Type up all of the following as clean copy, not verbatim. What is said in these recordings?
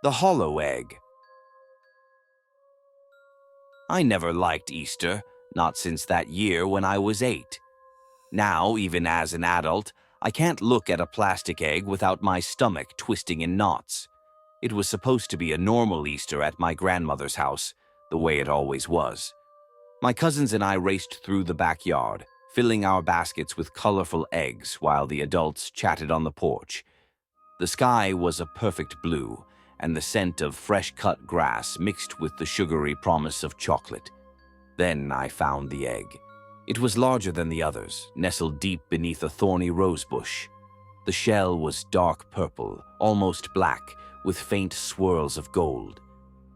The hollow egg. I never liked Easter, not since that year when I was 8. Now, even as an adult, I can't look at a plastic egg without my stomach twisting in knots. It was supposed to be a normal Easter at my grandmother's house, the way it always was. My cousins and I raced through the backyard, filling our baskets with colorful eggs while the adults chatted on the porch. The sky was a perfect blue, and the scent of fresh-cut grass mixed with the sugary promise of chocolate. Then I found the egg. It was larger than the others, nestled deep beneath a thorny rosebush. The shell was dark purple, almost black, with faint swirls of gold.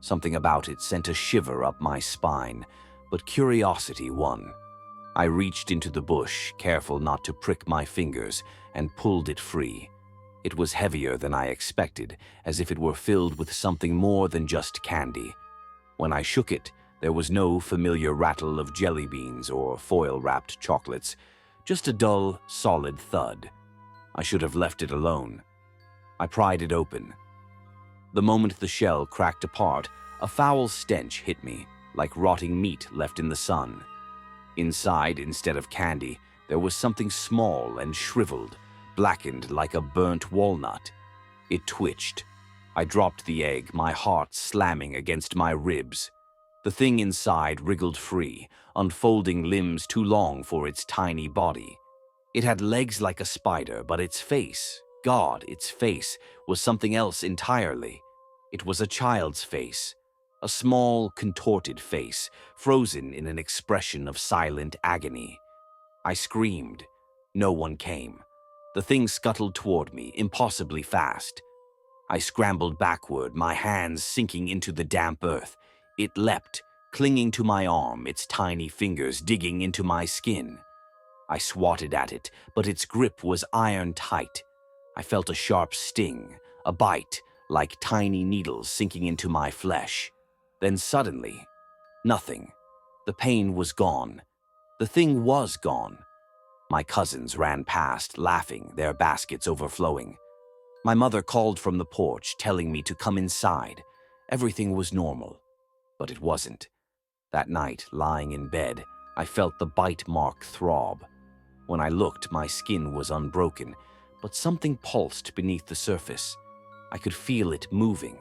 Something about it sent a shiver up my spine, but curiosity won. I reached into the bush, careful not to prick my fingers, and pulled it free. It was heavier than I expected, as if it were filled with something more than just candy. When I shook it, there was no familiar rattle of jelly beans or foil-wrapped chocolates, just a dull, solid thud. I should have left it alone. I pried it open. The moment the shell cracked apart, a foul stench hit me, like rotting meat left in the sun. Inside, instead of candy, there was something small and shriveled, blackened like a burnt walnut. It twitched. I dropped the egg, my heart slamming against my ribs. The thing inside wriggled free, unfolding limbs too long for its tiny body. It had legs like a spider, but its face, God, its face, was something else entirely. It was a child's face, a small, contorted face, frozen in an expression of silent agony. I screamed. No one came. The thing scuttled toward me, impossibly fast. I scrambled backward, my hands sinking into the damp earth. It leapt, clinging to my arm, its tiny fingers digging into my skin. I swatted at it, but its grip was iron tight. I felt a sharp sting, a bite, like tiny needles sinking into my flesh. Then suddenly, nothing. The pain was gone. The thing was gone. My cousins ran past, laughing, their baskets overflowing. My mother called from the porch, telling me to come inside. Everything was normal. But it wasn't. That night, lying in bed, I felt the bite mark throb. When I looked, my skin was unbroken, but something pulsed beneath the surface. I could feel it moving.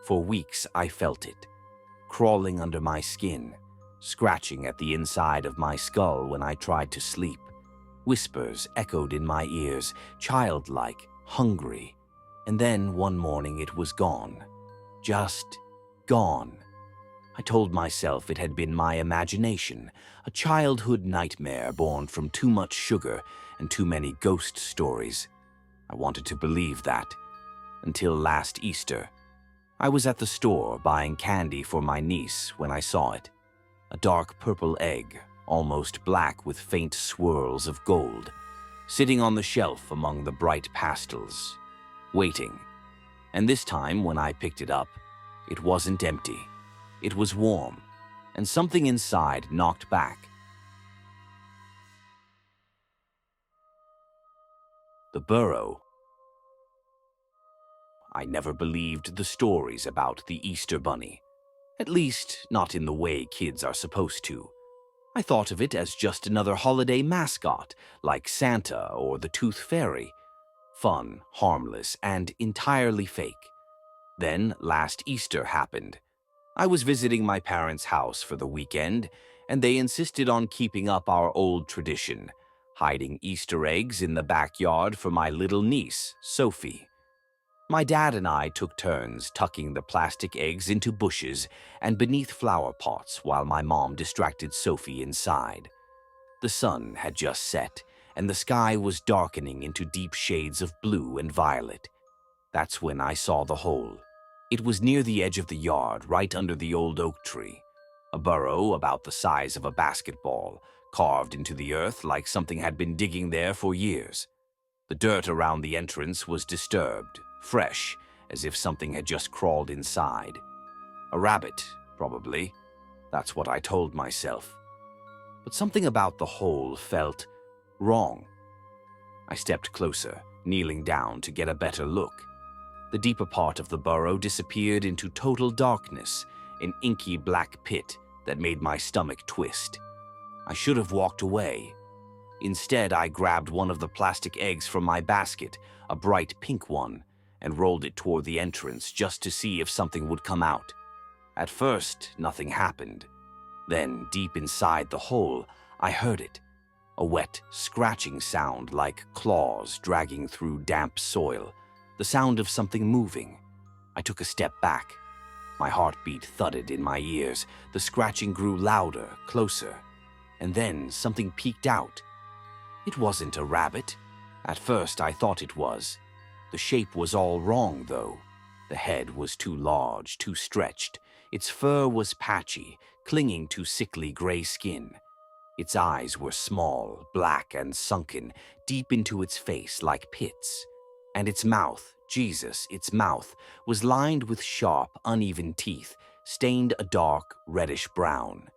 For weeks, I felt it, crawling under my skin, scratching at the inside of my skull when I tried to sleep. Whispers echoed in my ears, childlike, hungry. And then one morning it was gone. Just gone. I told myself it had been my imagination, a childhood nightmare born from too much sugar and too many ghost stories. I wanted to believe that. Until last Easter. I was at the store buying candy for my niece when I saw it. A dark purple egg, almost black with faint swirls of gold, sitting on the shelf among the bright pastels, waiting. And this time, when I picked it up, it wasn't empty. It was warm, and something inside knocked back. The burrow. I never believed the stories about the Easter Bunny. At least, not in the way kids are supposed to. I thought of it as just another holiday mascot, like Santa or the Tooth Fairy. Fun, harmless, and entirely fake. Then, last Easter happened. I was visiting my parents' house for the weekend, and they insisted on keeping up our old tradition, hiding Easter eggs in the backyard for my little niece, Sophie. My dad and I took turns tucking the plastic eggs into bushes and beneath flower pots while my mom distracted Sophie inside. The sun had just set, and the sky was darkening into deep shades of blue and violet. That's when I saw the hole. It was near the edge of the yard, right under the old oak tree. A burrow about the size of a basketball, carved into the earth like something had been digging there for years. The dirt around the entrance was disturbed, fresh, as if something had just crawled inside. A rabbit, probably. That's what I told myself. But something about the hole felt wrong. I stepped closer, kneeling down to get a better look. The deeper part of the burrow disappeared into total darkness, an inky black pit that made my stomach twist. I should have walked away. Instead, I grabbed one of the plastic eggs from my basket, a bright pink one, and rolled it toward the entrance just to see if something would come out. At first, nothing happened. Then, deep inside the hole, I heard it. A wet, scratching sound like claws dragging through damp soil. The sound of something moving. I took a step back. My heartbeat thudded in my ears. The scratching grew louder, closer. And then something peeked out. It wasn't a rabbit. At first, I thought it was. The shape was all wrong, though. The head was too large, too stretched. Its fur was patchy, clinging to sickly gray skin. Its eyes were small, black, and sunken, deep into its face like pits. And its mouth, Jesus, its mouth, was lined with sharp, uneven teeth, stained a dark, reddish brown.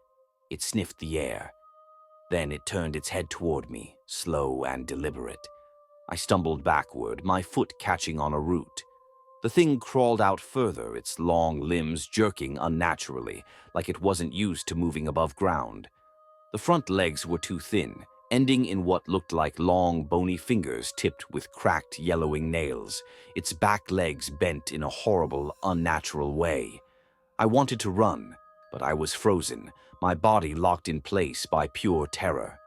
It sniffed the air. Then it turned its head toward me, slow and deliberate. I stumbled backward, my foot catching on a root. The thing crawled out further, its long limbs jerking unnaturally, like it wasn't used to moving above ground. The front legs were too thin, ending in what looked like long, bony fingers tipped with cracked, yellowing nails, its back legs bent in a horrible, unnatural way. I wanted to run, but I was frozen, my body locked in place by pure terror.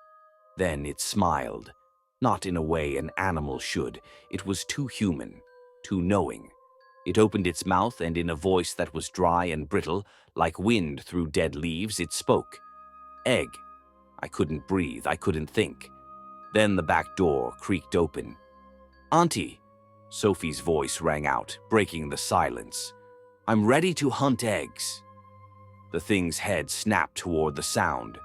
Then it smiled, not in a way an animal should. It was too human, too knowing. It opened its mouth, and in a voice that was dry and brittle, like wind through dead leaves, it spoke. Egg. I couldn't breathe, I couldn't think. Then the back door creaked open. Auntie, Sophie's voice rang out, breaking the silence. I'm ready to hunt eggs. The thing's head snapped toward the sound.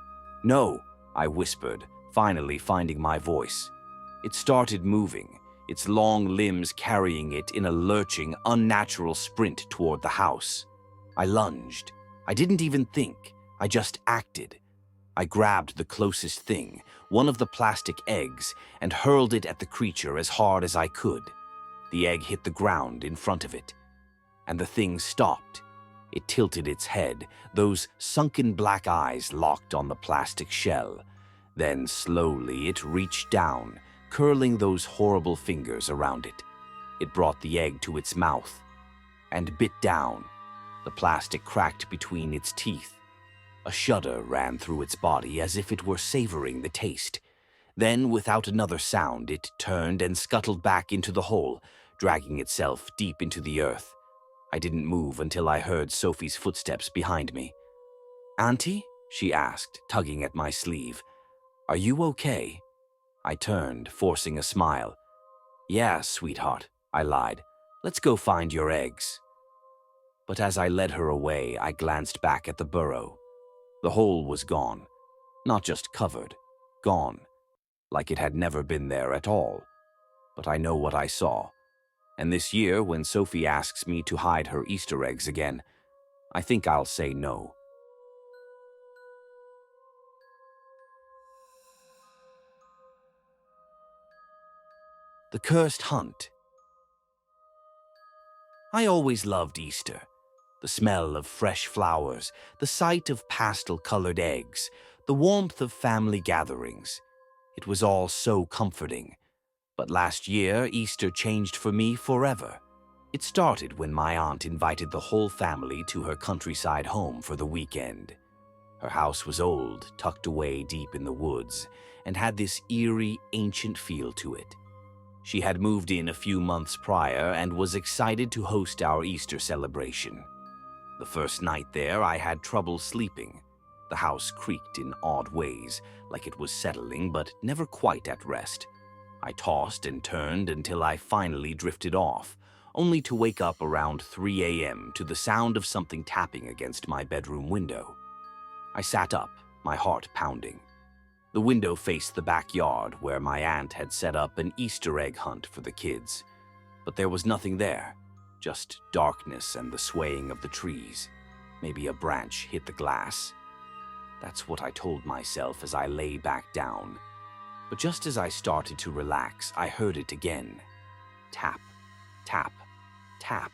No, I whispered, finally finding my voice. It started moving, its long limbs carrying it in a lurching, unnatural sprint toward the house. I lunged. I didn't even think, I just acted. I grabbed the closest thing, one of the plastic eggs, and hurled it at the creature as hard as I could. The egg hit the ground in front of it, and the thing stopped. It tilted its head, those sunken black eyes locked on the plastic shell. Then slowly it reached down, curling those horrible fingers around it. It brought the egg to its mouth and bit down. The plastic cracked between its teeth. A shudder ran through its body as if it were savoring the taste. Then, without another sound, it turned and scuttled back into the hole, dragging itself deep into the earth. I didn't move until I heard Sophie's footsteps behind me. Auntie? She asked, tugging at my sleeve. Are you okay? I turned, forcing a smile. Yeah, sweetheart, I lied. Let's go find your eggs. But as I led her away, I glanced back at the burrow. The hole was gone. Not just covered, gone. Like it had never been there at all. But I know what I saw. And this year, when Sophie asks me to hide her Easter eggs again, I think I'll say no. The Cursed Hunt. I always loved Easter. The smell of fresh flowers, the sight of pastel-colored eggs, the warmth of family gatherings. It was all so comforting. But last year, Easter changed for me forever. It started when my aunt invited the whole family to her countryside home for the weekend. Her house was old, tucked away deep in the woods, and had this eerie, ancient feel to it. She had moved in a few months prior and was excited to host our Easter celebration. The first night there, I had trouble sleeping. The house creaked in odd ways, like it was settling but never quite at rest. I tossed and turned until I finally drifted off, only to wake up around 3 a.m. to the sound of something tapping against my bedroom window. I sat up, my heart pounding. The window faced the backyard where my aunt had set up an Easter egg hunt for the kids. But there was nothing there, just darkness and the swaying of the trees. Maybe a branch hit the glass. That's what I told myself as I lay back down. But just as I started to relax, I heard it again. Tap, tap. Tap.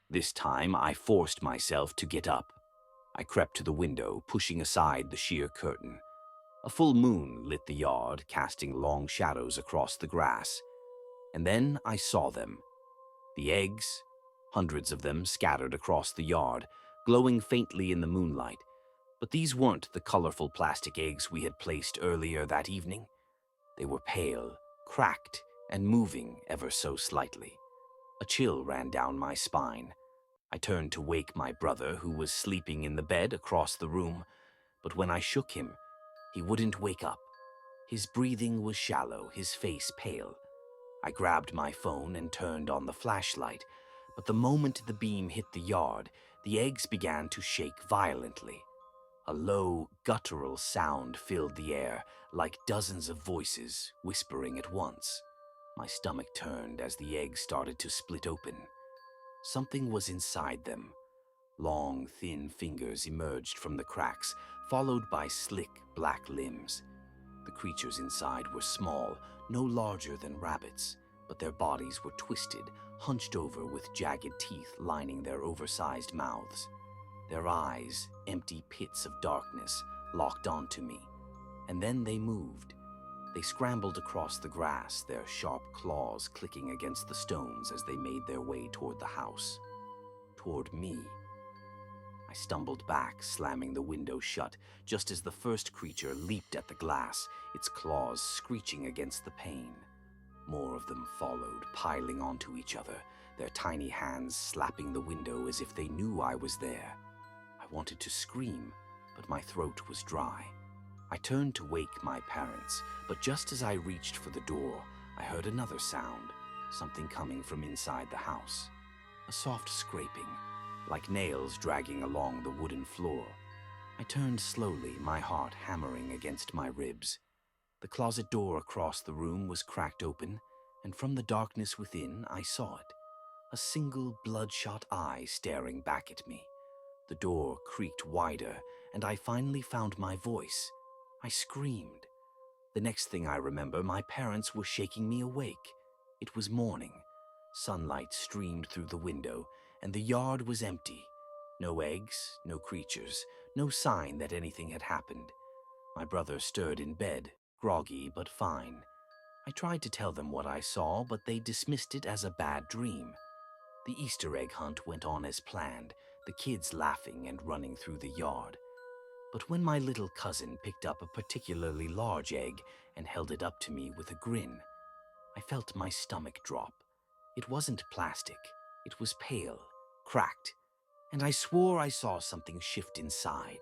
This time I forced myself to get up. I crept to the window, pushing aside the sheer curtain. A full moon lit the yard, casting long shadows across the grass. And then I saw them. The eggs, hundreds of them scattered across the yard, glowing faintly in the moonlight. But these weren't the colorful plastic eggs we had placed earlier that evening. They were pale, cracked, and moving ever so slightly. A chill ran down my spine. I turned to wake my brother, who was sleeping in the bed across the room, but when I shook him, he wouldn't wake up. His breathing was shallow, his face pale. I grabbed my phone and turned on the flashlight, but the moment the beam hit the yard, the eggs began to shake violently. A low, guttural sound filled the air, like dozens of voices whispering at once. My stomach turned as the eggs started to split open. Something was inside them. Long, thin fingers emerged from the cracks, followed by slick, black limbs. The creatures inside were small, no larger than rabbits, but their bodies were twisted, hunched over with jagged teeth lining their oversized mouths. Their eyes, empty pits of darkness, locked onto me. And then they moved. They scrambled across the grass, their sharp claws clicking against the stones as they made their way toward the house. Toward me. I stumbled back, slamming the window shut, just as the first creature leaped at the glass, its claws screeching against the pane. More of them followed, piling onto each other, their tiny hands slapping the window as if they knew I was there. I wanted to scream, but my throat was dry. I turned to wake my parents, but just as I reached for the door, I heard another sound, something coming from inside the house. A soft scraping, like nails dragging along the wooden floor. I turned slowly, my heart hammering against my ribs. The closet door across the room was cracked open, and from the darkness within I saw it. A single bloodshot eye staring back at me. The door creaked wider, and I finally found my voice. I screamed. The next thing I remember, my parents were shaking me awake. It was morning. Sunlight streamed through the window, and the yard was empty. No eggs, no creatures, no sign that anything had happened. My brother stirred in bed, groggy but fine. I tried to tell them what I saw, but they dismissed it as a bad dream. The Easter egg hunt went on as planned, the kids laughing and running through the yard. But when my little cousin picked up a particularly large egg and held it up to me with a grin, I felt my stomach drop. It wasn't plastic. It was pale, cracked, and I swore I saw something shift inside.